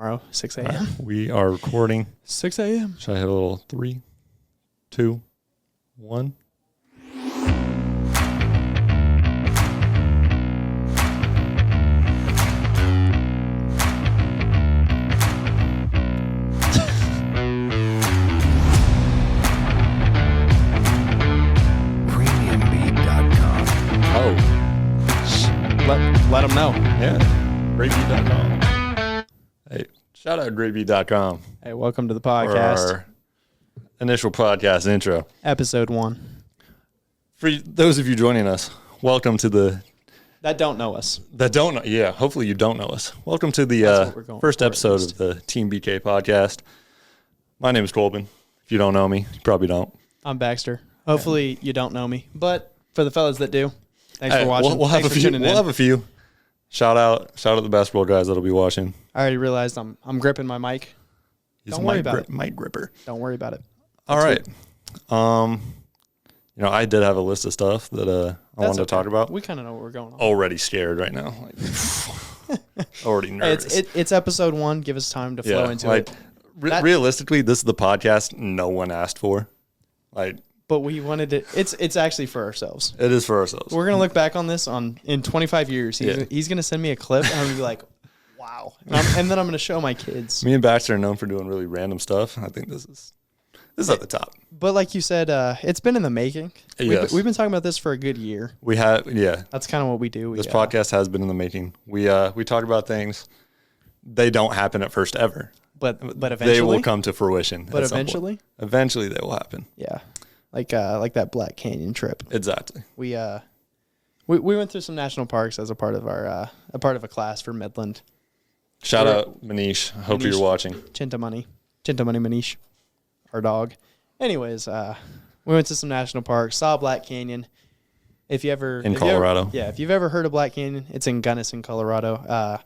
Tomorrow, 6 a.m. We are recording. 6 a.m. Should I hit a little 3, 2, 1? Premiumbeat.com. Oh, Let them know. yeah. Greatbeat.com. Hey, shout out Greatbeat.com Hey, welcome to the for podcast. our initial podcast intro. Episode 1. For those of you joining us, welcome to the That don't know us. that don't know. Yeah, hopefully you don't know us. Welcome to That's the what we're going first for, at episode least. of the Team BK podcast. My name is Colbin. If you don't know me, you probably don't. I'm Baxter. Hopefully you don't know me, but for the fellas that do, thanks Hey, for watching. We'll have Thanks a for few. tuning We'll in. have a few. Shout out the basketball guys that'll be watching. I already realized I'm gripping my mic. He's Don't a worry mic about grip, it. mic gripper. Don't worry about it. All right. I did have a list of stuff that I wanted to okay. talk about. We kind of know where we're going on. Already scared right now. Like, already Hey, nervous. it's episode 1. Give us time to flow into it. That- realistically, this is the podcast no one asked for. Like, But we wanted it. It's actually for ourselves. it is for ourselves. We're gonna look back on this in 25 years. He's gonna send me a clip, and I'm gonna be like, "Wow!" And then I'm gonna show my kids. Me and Baxter are known for doing really random stuff. I think this is at the top. But like you said, it's been in the making. Yes. We've been talking about this for a good year. We have, yeah. That's kind of what we do. This podcast has been in the making. We talk about things. They don't happen at first ever. but eventually They will come to fruition. But at some point. eventually, they will happen. yeah, like that Black Canyon trip. Exactly. We went through some national parks as a part of our a class for Midland. Shout out Manish. I hope Manish. you're watching. Chintamani Manish, our dog. Anyways, we went to some national parks, saw Black Canyon. If you ever Colorado. if you've ever heard of Black Canyon, it's in Gunnison, Colorado.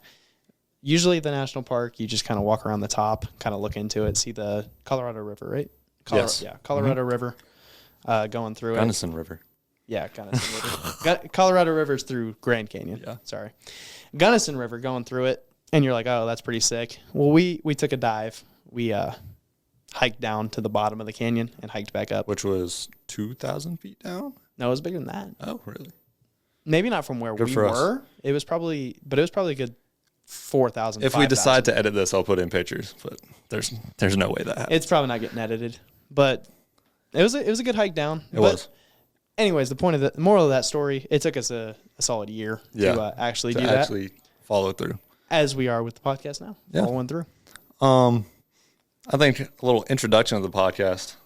Usually the national park, you just kind of walk around the top, kind of look into it, see the Colorado River, right? Yes. Yeah, Colorado River going through it. Gunnison River. Yeah, Gunnison River. Colorado River's through Grand Canyon. Yeah. Sorry. Gunnison River going through it, and you're like, oh, that's pretty sick. Well, we took a dive. We hiked down to the bottom of the canyon and hiked back up. Which was 2,000 feet down? No, it was bigger than that. Oh, really? Maybe not from where Good we for us. were. It was probably a good 4,000. If we decide to edit this, I'll put in pictures. But there's no way that happens. It's probably not getting edited, but it was a good hike down. It was. Anyways, the moral of that story, it took us a solid year to actually To do actually follow through. that, as we are with the podcast now. Yeah. Following through. I think a little introduction of the podcast.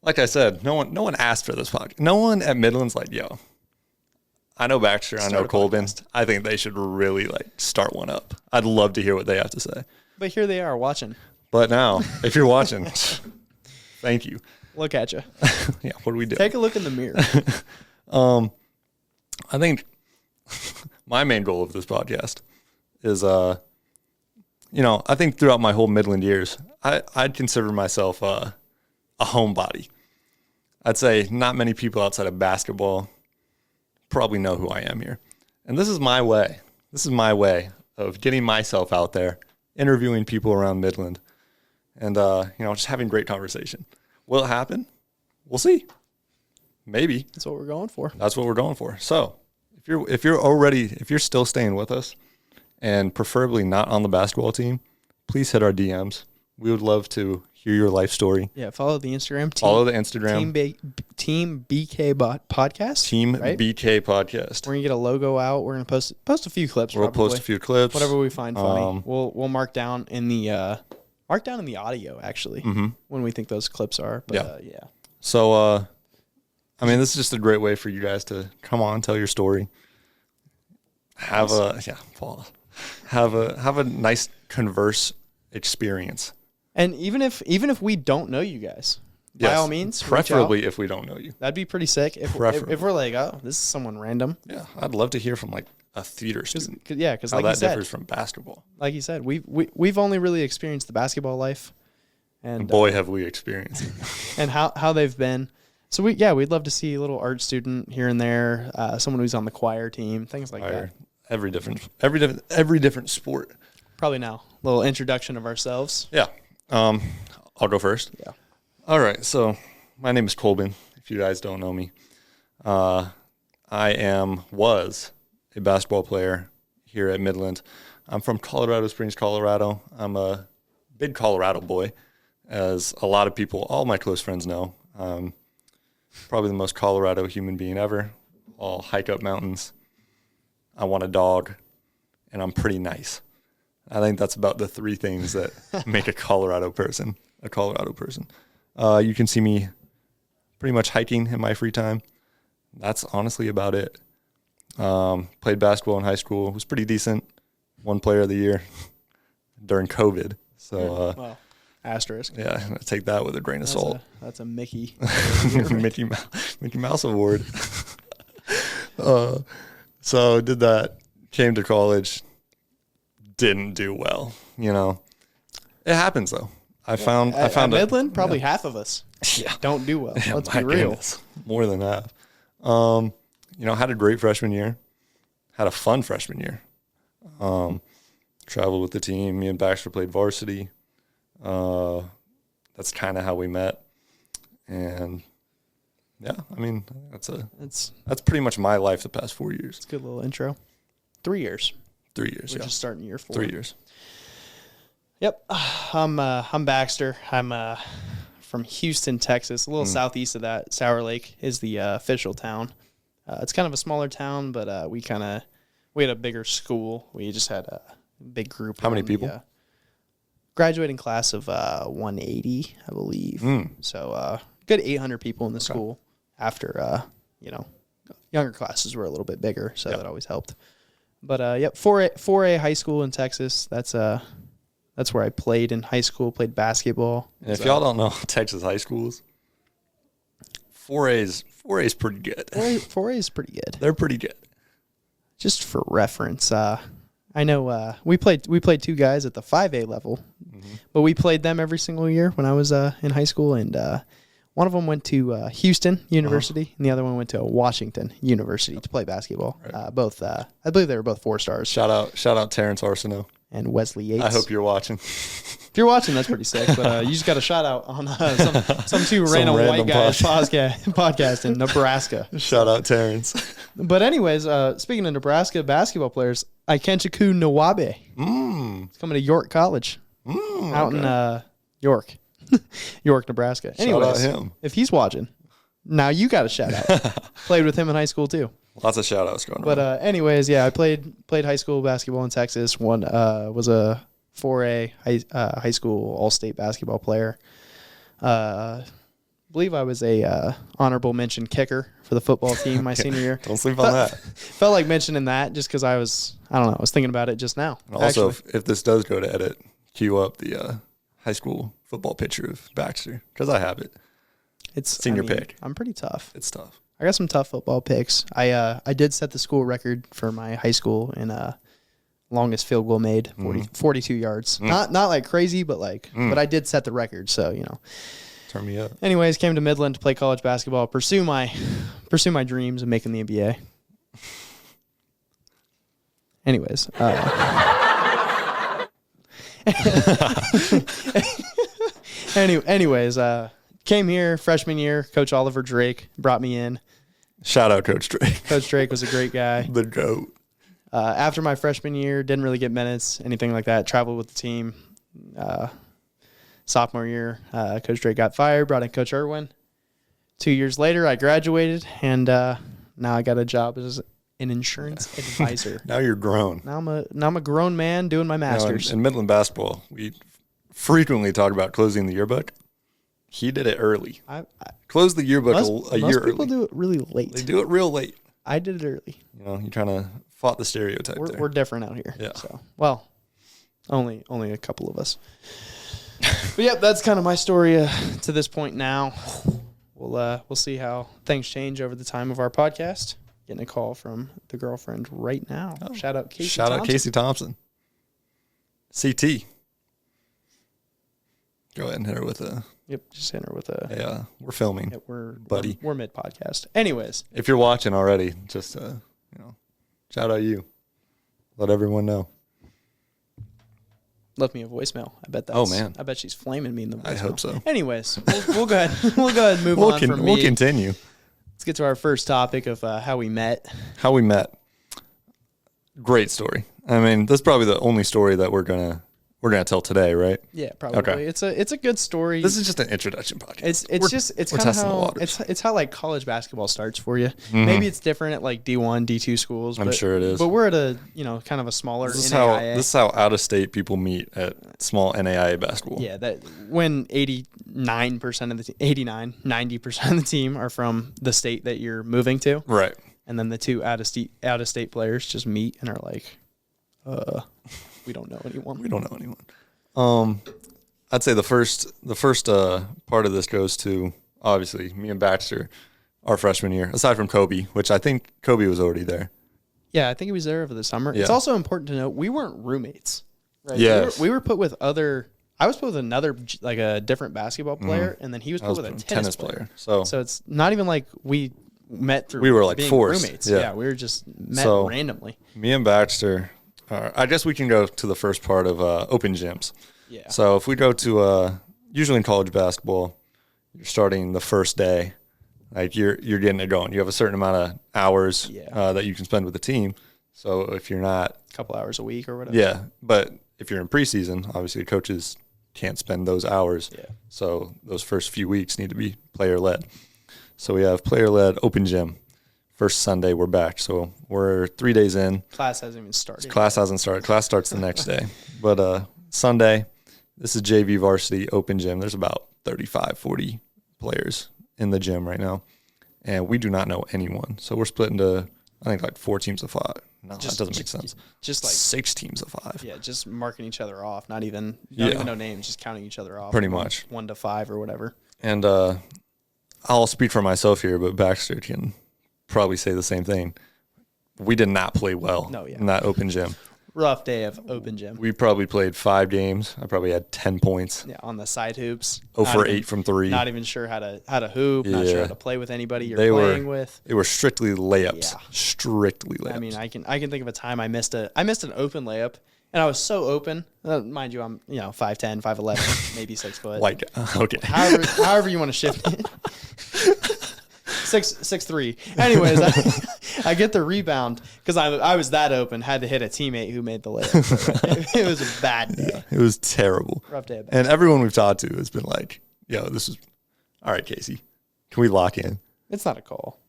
Like I said, no one asked for this podcast. No one at Midland's like, yo, I know Baxter, I know Start a Colbin. podcast. I think they should really start one up. I'd love to hear what they have to say. But here they are watching. But now, if you're watching, thank you. Look at you. Yeah, what do we do? Take a look in the mirror. I think my main goal of this podcast is, I think throughout my whole Midland years, I'd consider myself a homebody. I'd say not many people outside of basketball probably know who I am here. And this is my way. This is my way of getting myself out there, interviewing people around Midland, and, just having great conversation. Will it happen? We'll see. Maybe. That's what we're going for. That's what we're going for. So if you're still staying with us and preferably not on the basketball team, please hit our DMs. We would love to hear your life story. Yeah, follow the Instagram. Follow the Instagram. Team BK podcast. Team right? BK podcast. We're gonna get a logo out. We're gonna post a few clips. We'll probably. post a few clips. Whatever we find funny. Um, We'll mark down in the audio actually when we think those clips are. But yeah. So, this is just a great way for you guys to come on, tell your story. Have a nice converse experience. And even if we don't know you guys, by Yes. all means, reach out. Preferably if we don't know you. That'd be pretty sick. If Preferably. we're like, oh, this is someone random. Yeah, I'd love to hear from a theater student. Because How like you that said, differs from basketball. like you said, we've only really experienced the basketball life, and Boy, have we experienced it. and how they've been. So we'd love to see a little art student here and there, someone who's on the choir team, things like that. Every different sport. probably now. A little introduction of ourselves. Yeah. I'll go first. Yeah. All right. So my name is Colbin. If you guys don't know me, was a basketball player here at Midland. I'm from Colorado Springs, Colorado. I'm a big Colorado boy, as a lot of people, all my close friends know. Probably the most Colorado human being ever. I'll hike up mountains. I want a dog, and I'm pretty nice. I think that's about the three things that make a Colorado person a Colorado person. You can see me pretty much hiking in my free time. That's honestly about it. Played basketball in high school. Was pretty decent. Won player of the year during COVID. So, Well, asterisk. yeah, I take that with a grain of salt. That's a Mickey. Mickey Mouse Award. So did that. Came to college. Didn't do well. It happens though. I found At Midland, probably half of us Yeah. don't do well. Yeah, Let's my be real. goodness. More than half. Had a great freshman year. Had a fun freshman year. Traveled with the team. Me and Baxter played varsity. That's kind of how we met. And yeah, that's pretty much my life the past 4 years. It's a good little intro. 3 years. 3 years. We're Yeah. just starting year 4. 3 years. Yep. I'm Baxter. I'm from Houston, Texas, a little southeast of that. Sour Lake is the official town. It's kind of a smaller town, but we had a bigger school. We just had a big group. How many people? Graduating class of 180, I believe. So good 800 people in the school. After younger classes were a little bit bigger, so that always helped. But 4A high school in Texas. That's where I played in high school. Played basketball. And if y'all don't know Texas high schools, 4A's pretty good. 4A is pretty good. They're pretty good. Just for reference, I know we played 2 guys at the 5A level, but we played them every single year when I was in high school, and one of them went to Houston University, and the other one went to Washington University to play basketball. Right. Both, I believe they were both 4 stars. Shout out Terrence Arsenault. And Wesley Yates. I hope you're watching. If you're watching, that's pretty sick. But you just got a shout out on some 2 random white guys podcast in Nebraska. Shout out Terrence. But anyways, speaking of Nebraska basketball players, Ikenchuku Nwabe. He's coming to York College out in York, Nebraska. Anyways, shout out him. If he's watching, now you got a shout out. Played with him in high school too. Lots of shout outs going on. But anyways, yeah, I played high school basketball in Texas. Was a 4A high school all-state basketball player. Believe I was a honorable mention kicker for the football team my senior year. Don't sleep on that. Felt like mentioning that just because I was thinking about it just now. And also, if this does go to edit, cue up the high school football picture of Baxter, because I have it. It's senior pick. I'm pretty tough. It's tough. I got some tough football picks. I did set the school record for my high school in longest field goal made, 42 yards. Not like crazy, but but I did set the record. So Turn me up. Anyways, came to Midland to play college basketball, pursue my dreams of making the NBA. Anyways, came here freshman year. Coach Oliver Drake brought me in. Shout out Coach Drake. Coach Drake was a great guy. The GOAT. After my freshman year, didn't really get minutes, anything like that. Traveled with the team. Sophomore year, Coach Drake got fired, brought in Coach Irwin. 2 years later, I graduated, and now I got a job as an insurance advisor. Now you're grown. Now I'm a grown man doing my master's. In Midland basketball, we frequently talk about closing the yearbook. He did it early. I Closed the yearbook a year early. Most people do it really late. They do it real late. I did it early. You're trying to fight the stereotype there. We're different out here. Yeah. So, well, only a couple of us. But yeah, that's kind of my story to this point now. We'll see how things change over the time of our podcast. Getting a call from the girlfriend right now. Oh. Shout out Casey Thompson. Shout out Casey Thompson. CT. Go ahead and hit her with a... Yep, just hit her with a... Yeah, we're filming. Yeah, buddy. We're mid-podcast. Anyways. If you're watching already, just, shout out you. Let everyone know. left me a voicemail. I bet that's. Oh, man. I bet she's flaming me in the voicemail. I hope so. Anyways, we'll go ahead. We'll go ahead and move on from me. We'll continue. Let's get to our first topic of how we met. How we met. Great story. I mean, that's probably the only story that we're gonna tell today, right? Yeah, probably. Okay. It's a good story. This is just an introduction podcast. It's kind of how it's how like college basketball starts for you. Mm-hmm. Maybe it's different at like D1, D2 schools. I'm sure it is. But we're at a kind of a smaller This NAIA. is how out of state people meet at small NAIA basketball. Yeah, that when 89% of the 90% of the team are from the state that you're moving to. Right. And then the two out of state players just meet and are like, we don't know anyone. We don't know anyone. I'd say the first part of this goes to obviously me and Baxter, our freshman year. Aside from Kobe, which I think Kobe was already there. Yeah, I think he was there over the summer. Yeah. It's also important to note we weren't roommates. Right? Yes. We were put with other. I was put with another like a different basketball player, and then he was put with a tennis player. So it's not even like we met through. We were like being forced. roommates. Yeah. We were just met So, randomly. me and Baxter. I guess we can go to the first part of open gyms. Yeah. So if we go to usually in college basketball, you're starting the first day, like you're getting it going. You have a certain amount of hours that you can spend with the team. So if you're not a couple hours a week or whatever. Yeah, but if you're in preseason, obviously coaches can't spend those hours. Yeah. So those first few weeks need to be player led. So we have player led open gym. First Sunday we're back. So we're 3 days in. Class hasn't even started. Class hasn't started. Class starts the next day. But Sunday, this is JV varsity open gym. There's about 35, 40 players in the gym right now. And we do not know anyone. So we're split into, I think, like 4 teams of 5. No, that doesn't make sense. Just like 6 teams of 5. Yeah, just marking each other off. Not even know names. Just counting each other off. Pretty much 1 to 5 or whatever. And I'll speak for myself here, but Baxter can probably say the same thing. We did not play well in that open gym. Rough day of open gym. We probably played 5 games. I probably had 10 points. Yeah, on the side hoops. 0 for 8 from 3. Not even sure how to hoop. Not sure how to play with anybody you're playing with. They were strictly layups. Yeah. Strictly layups. I mean, I can think of a time I missed an open layup, and I was so open. Mind you, I'm 5'10", 5'11", maybe 6 foot. Like okay. However you want to shift it. 6'3". Anyways, I get the rebound because I was that open. Had to hit a teammate who made the layup. So it was a bad day. It was terrible. Rough day. And everyone we've talked to has been like, "Yo, this is all right, Casey. Can we lock in?" It's not a call.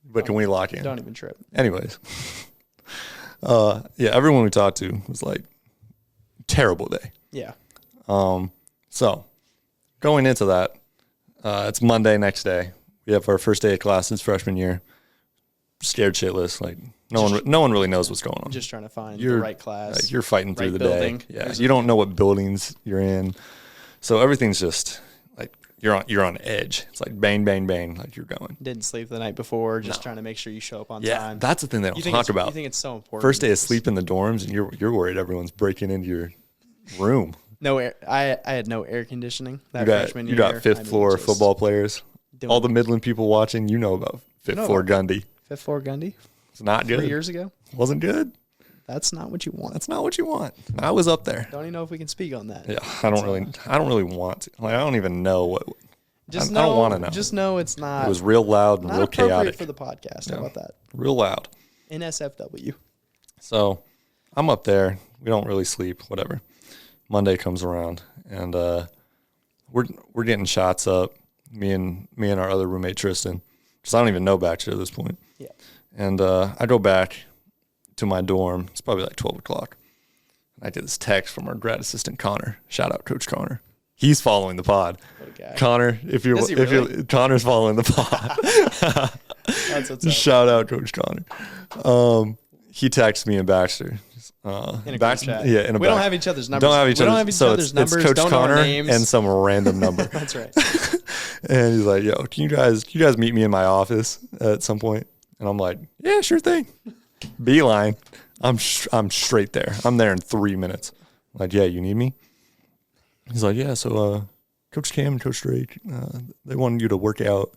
But can we lock in? Don't even trip. Anyways, everyone we talked to was like, terrible day. Yeah. So going into that, it's Monday next day. We have our first day of classes freshman year. Scared shitless. Like no one really knows what's going on. Just trying to find the right class. Like, you're fighting through the building. day. Yeah. You don't know what buildings you're in. So everything's just like you're on edge. It's like bang, bang, bang, like you're going. Didn't sleep the night before, just trying to make sure you show up on time. Yeah, that's the thing they don't talk about. You think it's so important. First day of sleep in the dorms, and you're worried everyone's breaking into your room. No air. I had no air conditioning freshman year. You got fifth floor football players. All the Midland people watching, you know about fifth floor Gundy. Fifth floor Gundy. It's not good. 3 years ago. Wasn't good. That's not what you want. That's not what you want. I was up there. Don't even know if we can speak on that. Yeah, I don't really want to. Like, I don't even know what. I don't want to know. Just know it's not. It was real loud and real chaotic for the podcast. How about that? Real loud. NSFW. So, I'm up there. We don't really sleep. Whatever. Monday comes around, and we're getting shots up. Me and our other roommate Tristan, because I don't even know Baxter at this point. Yeah. And I go back to my dorm. It's probably like 12 o'clock. I get this text from our grad assistant Connor. Shout out Coach Connor. He's following the pod. What a guy. Connor, if you're Connor's following the pod. That's what's up. Shout out Coach Connor. He texts me and Baxter. In a group chat. Yeah, we don't have each other's numbers. We don't have each other's numbers. It's Coach Connor and some random number. That's right. And he's like, "Yo, can you guys meet me in my office at some point?" And I'm like, "Yeah, sure thing." Beeline. I'm straight there. I'm there in 3 minutes. I'm like, "Yeah, you need me?" He's like, "Yeah." So, Coach Cam and Coach Drake, they wanted you to work out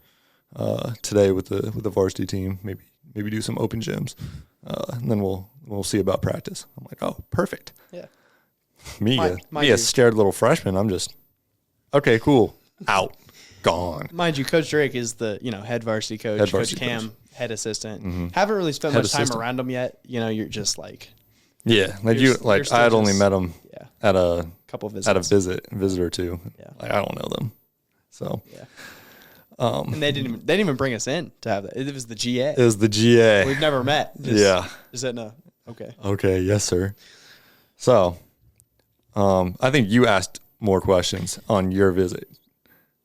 today with the varsity team. Maybe do some open gyms, and then we'll see about practice. I'm like, "Oh, perfect." Yeah. Me, Mind me you. a scared little freshman. I'm just, okay, cool. Out. Gone. Mind you, Coach Drake is the head varsity coach. Head Coach varsity Cam, head assistant. Haven't really spent Head much time assistant. around him yet. You're just like Yeah. Like You're I still had only just- met him yeah, at a couple visits. at a visit or two. Yeah. Like, I don't know them. So Yeah. And they didn't even bring us in to have that. It was the GA. it was the GA. We've never met. Yeah. Is that no? Okay. Okay. Yes, sir. So, I think you asked more questions on your visit.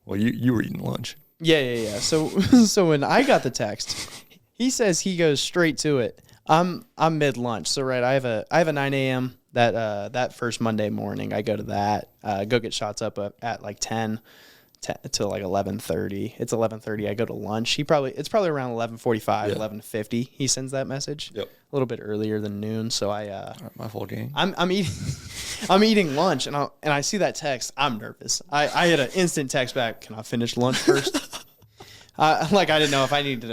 Well, you were eating lunch. Yeah. So so when I got the text, he says he goes straight to it. I'm mid lunch, so right. I have a 9 a.m. that first Monday morning. I go to that. Go get shots up at like 10 to like 11:30. It's 11:30. I go to lunch. It's probably around 11:45, Yeah. 11:50. He sends that message. Yep. A little bit earlier than noon. So My full game. I'm eating I'm eating lunch and I see that text. I'm nervous. I had an instant text back. Can I finish lunch first? I didn't know if I needed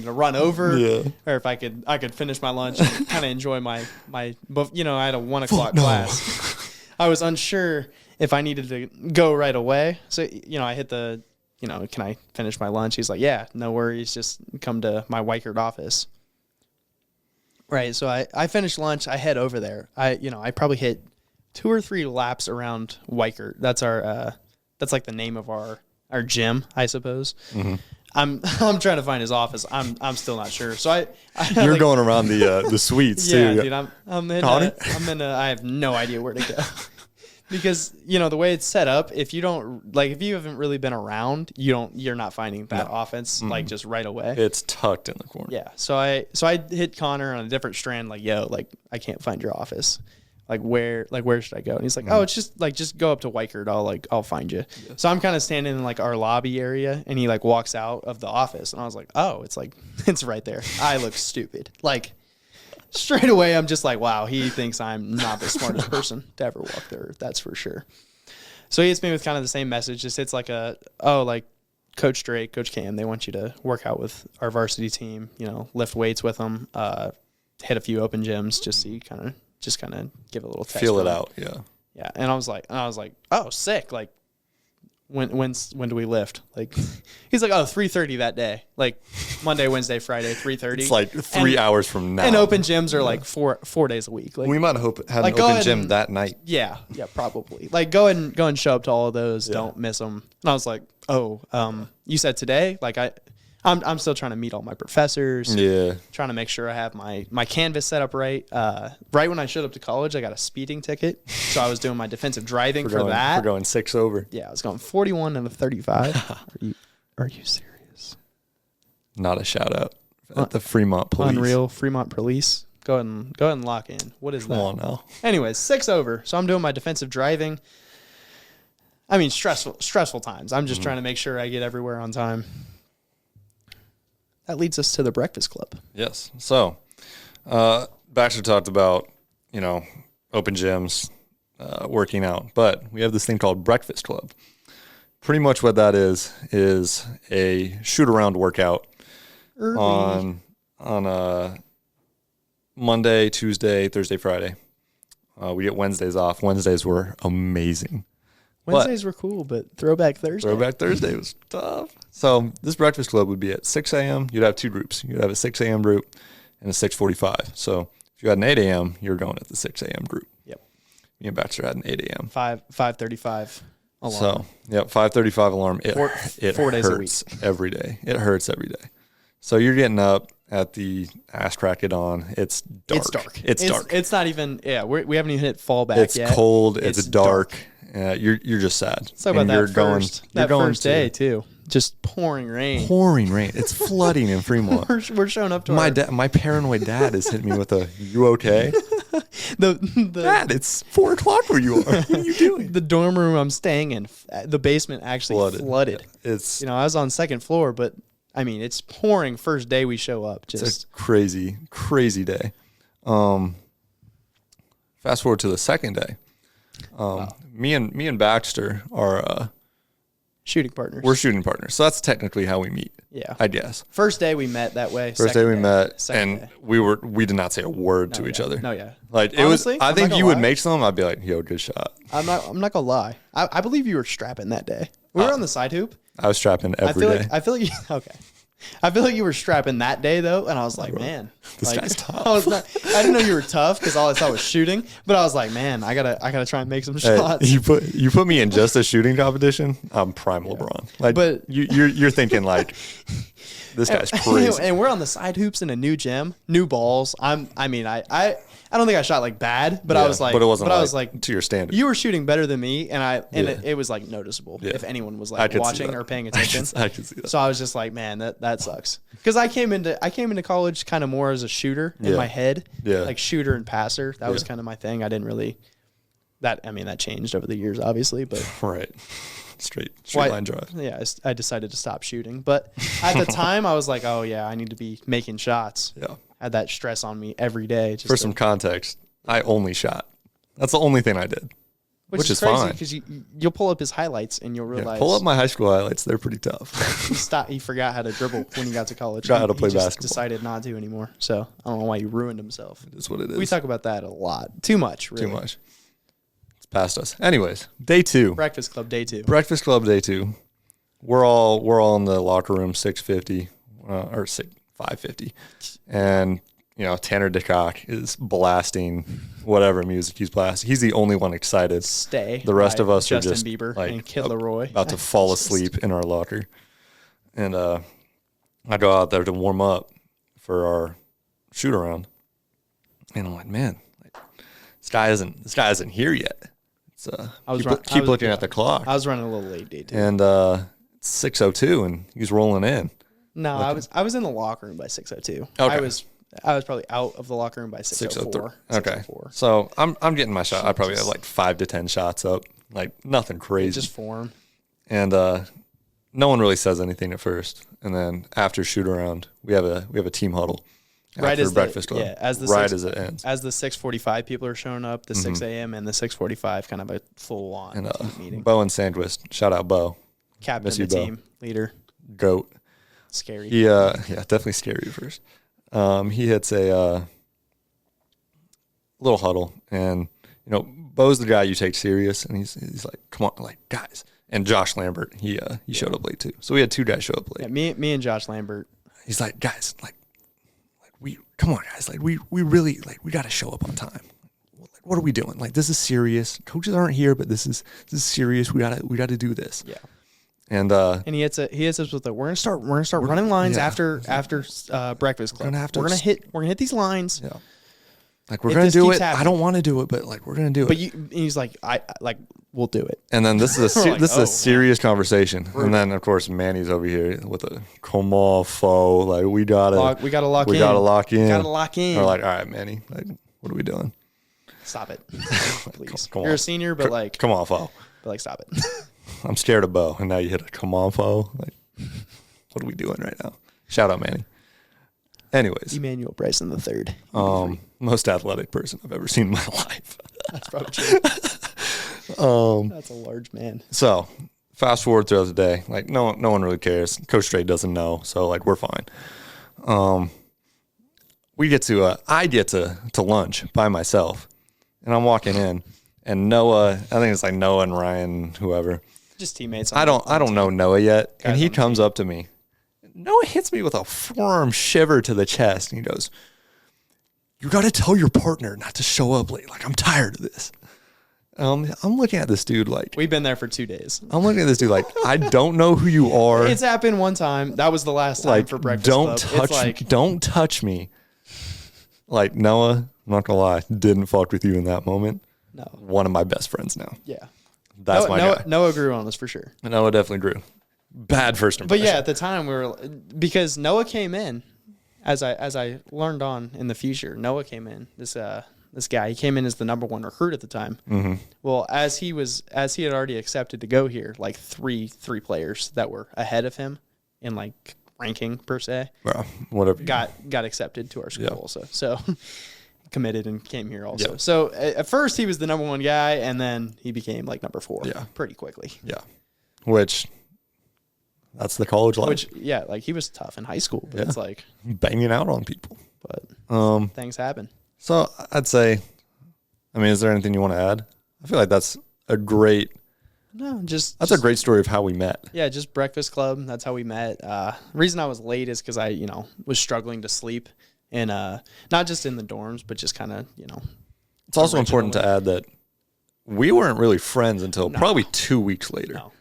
to run over Yeah. or if I could finish my lunch and kind of enjoy my I had a 1 o'clock class. I was unsure if I needed to go right away. So I hit the can I finish my lunch? He's like, yeah, no worries. Just come to my Weichert office. Right. So I finished lunch. I head over there. I probably hit 2 or 3 laps around Weichert. That's that's like the name of our gym, I suppose. Mm-hmm. I'm trying to find his office. I'm still not sure. So I You're like, going around the suites yeah, too. dude. Connie? I have no idea where to go. Because the way it's set up, if you haven't really been around, you're not finding that offense like just right away. It's tucked in the corner. Yeah. So I hit Connor on a different strand, like, yo, like I can't find your office. Like where should I go? And he's like, oh, it's just go up to Weichert. I'll find you. Yeah. So I'm kind of standing in like our lobby area, and he like walks out of the office, and I was like, oh, it's right there. I look stupid. Like straight away, I'm just like, wow, he thinks I'm not the smartest person to ever walk there. That's for sure. So he hits me with kind of the same message. Just it's like like Coach Drake, Coach Cam, they want you to work out with our varsity team, lift weights with them, hit a few open gyms just so you kind of give a little test. Feel it run. out. Yeah. Yeah. And I was like, oh, sick. Like, when do we lift? Like, he's like, oh, 3:30 that day. Like Monday, Wednesday, Friday, 3:30. It's like 3 hours from now. And open gyms are like four days a week. Like, We might have had Like, an go open ahead gym and- that night. yeah, probably. Like, go and show up to all of those. Don't miss them. And I was like, oh, you said today? Like, I'm still trying to meet all my professors. Yeah. Trying to make sure I have my canvas set up right. Right when I showed up to college, I got a speeding ticket, so I was doing my defensive driving for that. We're going 6 over. Yeah, I was going 41 and a 35. Are you serious? Not a shout out at the Fremont Police. Unreal. Fremont Police. Go ahead and lock in. What is Come that? on now. Anyways, 6 over. So I'm doing my defensive driving. I mean, stressful times. I'm just trying to make sure I get everywhere on time. That leads us to the Breakfast Club. Yes. So, Baxter talked about, open gyms, working out, but we have this thing called Breakfast Club. Pretty much what that is a shoot around workout on a Monday, Tuesday, Thursday, Friday. We get Wednesdays off. Wednesdays were amazing. Wednesdays were cool, but Throwback Thursday. Throwback Thursday was tough. So this Breakfast Club would be at 6 a.m. You'd have 2 groups. You'd have a 6 a.m. group and a 6:45. So if you had an 8 a.m., you're going at the 6 a.m. group. Yep. Me and Baxter had an 8 a.m. 5:35 alarm. So, 5:35 alarm. It 4 days a hurts every day. It hurts every day. So you're getting up at the ass crack it on. It's dark. It's dark. It's dark. It's not even. Yeah, we haven't even hit fallback It's yet. cold. It's dark. You're just sad. Let's talk about And that first to day too. Just pouring rain. Pouring rain. It's flooding in Fremont. We're showing up to My paranoid dad is hitting me with a, "You okay?" the Dad, it's 4 o'clock where you are. What are you doing? the dorm room I'm staying in. The basement actually flooded. It's I was on second floor, but I mean it's pouring first day we show up. It's a crazy, crazy day. Fast forward to the second day. Me and Baxter are Shooting partners. We're shooting partners. So that's technically how we meet. Yeah. I guess. First day we met that way. First day we met, Second and day. we did not say a word to each other. No, yeah. Like Honestly, it was. I I'm think not you gonna would lie. make some. I'd be like, "Yo, good shot." I'm not gonna lie. I believe you were strapping that day. We were on the side hoop. I was strapping every day. I feel like okay. I feel like you were strapping that day though, and I was like, man, This like, guy's tough. I didn't know you were tough because all I saw was shooting. But I was like, man, I gotta try and make some Hey, shots. you put me in just a shooting competition. I'm prime LeBron. Like, But- you're thinking like, this guy's crazy. And we're on the side hoops in a new gym, new balls. I don't think I shot like bad, but I Yeah, was like, but it wasn't. I was like, to your standard. you were shooting better than me, and Yeah. it was like noticeable Yeah. if anyone was I like could see watching that. or paying attention. I could see that. So I was just like, man, that sucks. Because I came into college kind of more as a shooter in Yeah. my head, Yeah. like shooter and passer. That was Yeah. kind of my thing. I didn't really that changed over the years, obviously, but. Right. Straight Why- line drive. Yeah, I decided to stop shooting. But at the time, I was like, oh, yeah, I need to be making shots. Yeah. I had that stress on me every day. Just For some context, I only shot. That's the only thing I did. which is crazy fine. because you'll pull up his highlights and you'll Yeah, realize pull up my high school highlights. They're pretty tough. he forgot how to dribble when he got to college. Forgot how to He play just basketball. decided not to anymore. So I don't know why he ruined himself. Is what it is. We talk about that a lot. Too much, really. too much. It's past us. Anyways, day 2. Breakfast Club day 2. Breakfast Club day 2. We're all in the locker room 650 or 550, and Tanner DeCock is blasting whatever music he's blasting. He's the only one excited. Stay. The rest by of us Justin are just Bieber like and Kid Leroy. about to fall asleep in our locker, and I go out there to warm up for our shoot around, and I'm like, man, this guy isn't here yet. It's keep looking at the clock. I was running a little late day 2. And it's 6:02, and he's rolling in. No, I was in the locker room by 6:02. Okay. I was probably out of the locker room by 6:04. Okay, 6:04. so I'm getting my shot. I probably have like 5 to 10 shots up, like nothing crazy. Just form. And no one really says anything at first, and then after shoot around, we have a team huddle Right after as breakfast the, club. yeah, as the right 6, as it ends. as the 6:45 people are showing up, the 6 a.m. and the 6:45 kind of a full on And team meeting. Bo and Sandquist, shout out Bo, Captain miss of the you, Bo. team, leader, goat. scary. He yeah, definitely scary at first. He hits a little huddle, and Bo's the guy you take serious, and he's like, come on, like, guys. And Josh Lambert, he showed up late too. So we had 2 guys show up late. Yeah, me and Josh Lambert. He's like, guys, like we come on, guys, like we really we got to show up on time. Like, what are we doing? Like, this is serious. Coaches aren't here, but this is serious. We gotta do this. Yeah. And he hits us with we're gonna start running lines after breakfast club. We're gonna hit these lines. yeah, like we're If gonna this do keeps it. I happening. don't want to do it, but like we're gonna do But it. he's like, we'll do it. And then this is We're like, this is oh, a serious conversation. And then of course Manny's over here with a come on, fo. Like we gotta We gotta lock in. gotta lock in. Gotta lock in. We're like, all right, Manny, like what are we doing? Stop it, please. Come You're on. a senior, but Come on, fo. stop it. I'm scared of Bo, and now you hit a come on, fo. Like, what are we doing right now? Shout out, Manny. Anyways, Emmanuel Bryson the third. most athletic person I've ever seen in my life. That's probably true. That's a large man. So, fast forward throughout the day, like no one really cares. Coach Strait doesn't know, so like we're fine. We get to I get to lunch by myself, and I'm walking in, and Noah, I think it's like Noah and Ryan, whoever. Just teammates. I don't know Noah yet, and Guys he on the comes up to me. Noah hits me with a forearm shiver to the chest, and he goes, "You got to tell your partner not to show up late. Like I'm tired of this." I'm looking at this dude like We've been there for 2 days. I'm looking at this dude like I don't know who you are. It's happened one time. That was the last time Like for breakfast don't club. touch don't touch me. Like Noah, I'm not gonna lie, didn't fuck with you in that moment. No. One of my best friends now. Yeah. That's my guy. Noah grew on us for sure. Noah definitely grew. Bad first But impression. yeah, at the time because Noah came in, as I learned on in the future. Noah came in. This guy, he came in as the number 1 recruit at the time. Mm-hmm. Well, as he had already accepted to go here, like three players that were ahead of him in like ranking per se Well, whatever. got accepted to our school Yeah. also. So committed and came here also. Yeah. So at first he was the number 1 guy, and then he became like number 4. Yeah. pretty quickly. Yeah. Which That's the college life. Which, yeah, like he was tough in high school, but it's like, Banging out on people. but things happen. So I'd say, I mean, is there anything you want to add? I feel like that's a great story of how we met. Yeah, just Breakfast Club. That's how we met. Reason I was late is because I, was struggling to sleep, and not just in the dorms, but just kind of, It's also important to add that we weren't really friends until probably 2 weeks later. No,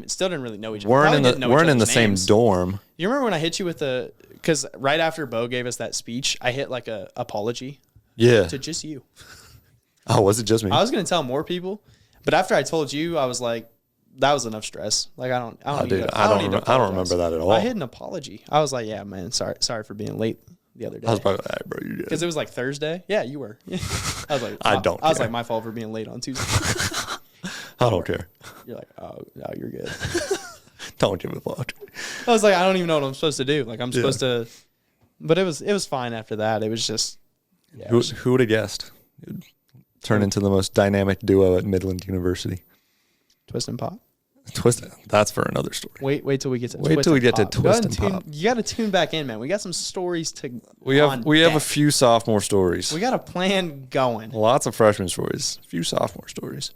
still didn't really know each other. Weren't in the same dorm. You remember when I hit you with because right after Bo gave us that speech, I hit like a apology. Yeah. To just you. Oh, was it just me? I was gonna tell more people, but after I told you, I was like, that was enough stress. Like I don't remember that at all. I hit an apology. I was like, yeah, man, sorry for being late the other day. I was probably like, bro, you did. Because it was like Thursday. Yeah, you were. I was like, I was like, my fault for being late on Tuesday. I don't care. You're like, oh no, you're good. Don't give a fuck. I was like, I don't even know what I'm supposed to do. Like I'm supposed to, but it was fine after that. It was just. Yeah, who would have guessed? It'd turn into the most dynamic duo at Midland University. Twist and Pop. That's for another story. Wait till we get to Twist and Pop. You got to tune back in, man. We got some stories to. We have a few sophomore stories. We got a plan going. Lots of freshman stories. A few sophomore stories.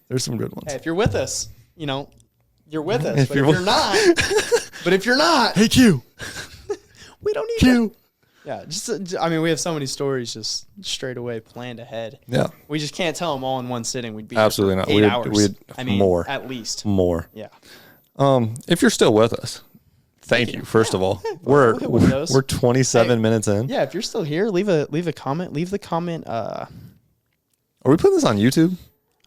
There's some good ones. Hey, if you're with us, you're with us. If you're not, hey Q, we don't need Q. Yeah, we have so many stories just straight away planned ahead. Yeah, we just can't tell them all in one sitting. We'd be absolutely not. 8 hours. More at least more. Yeah. If you're still with us, thank you. First of all, we're 27 minutes in. Yeah, if you're still here, leave a comment. Leave the comment. Are we putting this on YouTube?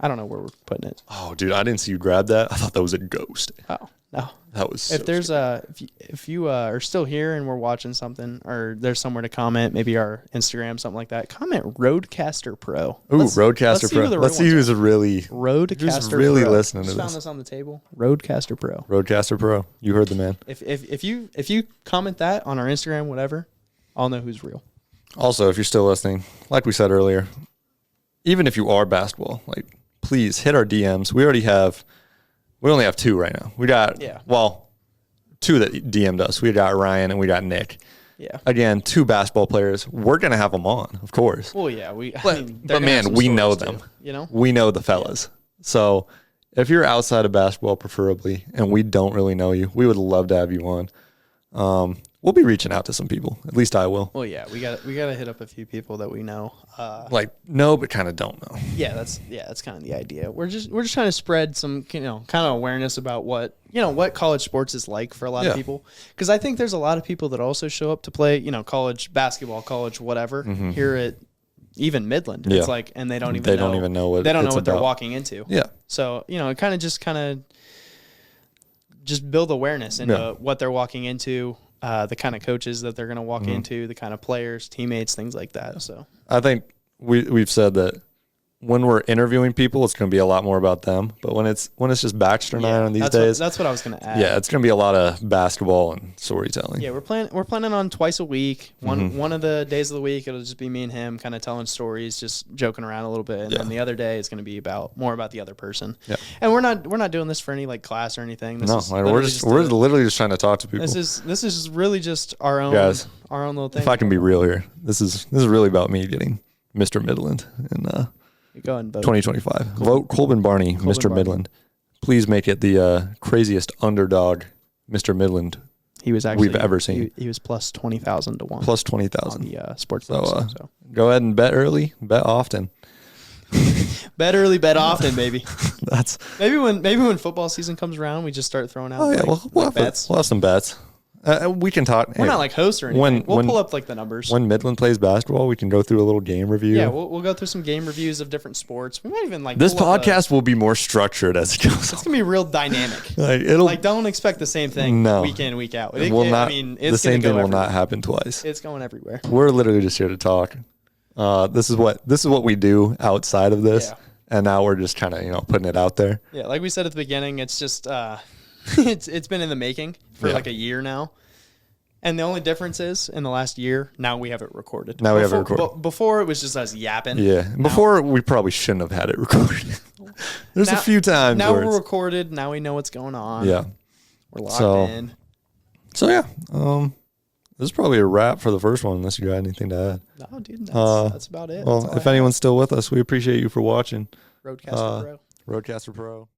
I don't know where we're putting it. Oh, dude, I didn't see you grab that. I thought that was a ghost. Oh no, that was. If there's if you are still here and we're watching something, or there's somewhere to comment, maybe our Instagram, something like that. Comment Roadcaster Pro. Ooh, Roadcaster Pro. Let's see who's really Roadcaster Pro. Listening to Just this. Found this on the table. Roadcaster Pro. Roadcaster Pro. You heard the man. If you comment that on our Instagram, whatever, I'll know who's real. Also, if you're still listening, like we said earlier, even if you are basketball, please hit our DMs. We only have 2 right now. We got 2 that DM'd us. We got Ryan and we got Nick. Yeah. Again, 2 basketball players. We're gonna have them on, of course. Well, yeah. But man, we know them. Too, we know the fellas. Yeah. So if you're outside of basketball, preferably, and we don't really know you, we would love to have you on. We'll be reaching out to some people. At least I will. Well, yeah, we got to hit up a few people that we know. Know, but kind of don't know. Yeah, that's kind of the idea. We're just trying to spread some kind of awareness about what college sports is like for a lot of people. Because I think there's a lot of people that also show up to play college basketball, college whatever here at even Midland. It's and they don't even know what they're walking into. Yeah. So it kind of just build awareness into what they're walking into. The kind of coaches that they're going to walk into, the kind of players, teammates, things like that. So I think we've said that when we're interviewing people, it's going to be a lot more about them. But when it's just Baxter and I on these days, that's what I was going to add. Yeah, it's going to be a lot of basketball and storytelling. Yeah, we're planning on twice a week. One of the days of the week, it'll just be me and him kind of telling stories, just joking around a little bit, and then the other day it's going to be more about the other person. Yeah. And we're not doing this for any class or anything. We're literally just trying to talk to people. This is really just our own guys, our own little thing. If I can be real here, this is really about me getting Mr. Midland and. Go ahead and vote. 2025. Vote Colbin Barney, Mr. Midland. Please make it the craziest underdog Mr. Midland we've ever seen. He was plus 20,000 to 1. Plus 20,000 on the sports. So go ahead and bet early, bet often. Bet early, bet often, baby. That's maybe when football season comes around, we just start throwing out. We'll have bets. We'll have some bets. We can talk. We're not like hosts or anything. We'll pull up the numbers. When Midland plays basketball, we can go through a little game review. Yeah, we'll go through some game reviews of different sports. We might even this podcast will be more structured as it goes. It's gonna be real dynamic. Don't expect the same thing week in, week out. It will not. The same thing will not happen twice. It's going everywhere. We're literally just here to talk. This is what we do outside of this, and now we're just kind of putting it out there. Yeah, like we said at the beginning, it's just it's been in the making for a year now. And the only difference is, in the last year, now we have it recorded. Before, it was just us yapping. Yeah. Before, we probably shouldn't have had it recorded. There's a few times now we're recorded. Now we know what's going on. Yeah. We're locked in. So yeah, this is probably a wrap for the first one, unless you got anything to add. No, dude, that's about it. Well, if anyone's still with us, we appreciate you for watching. Roadcaster Pro. Roadcaster Pro.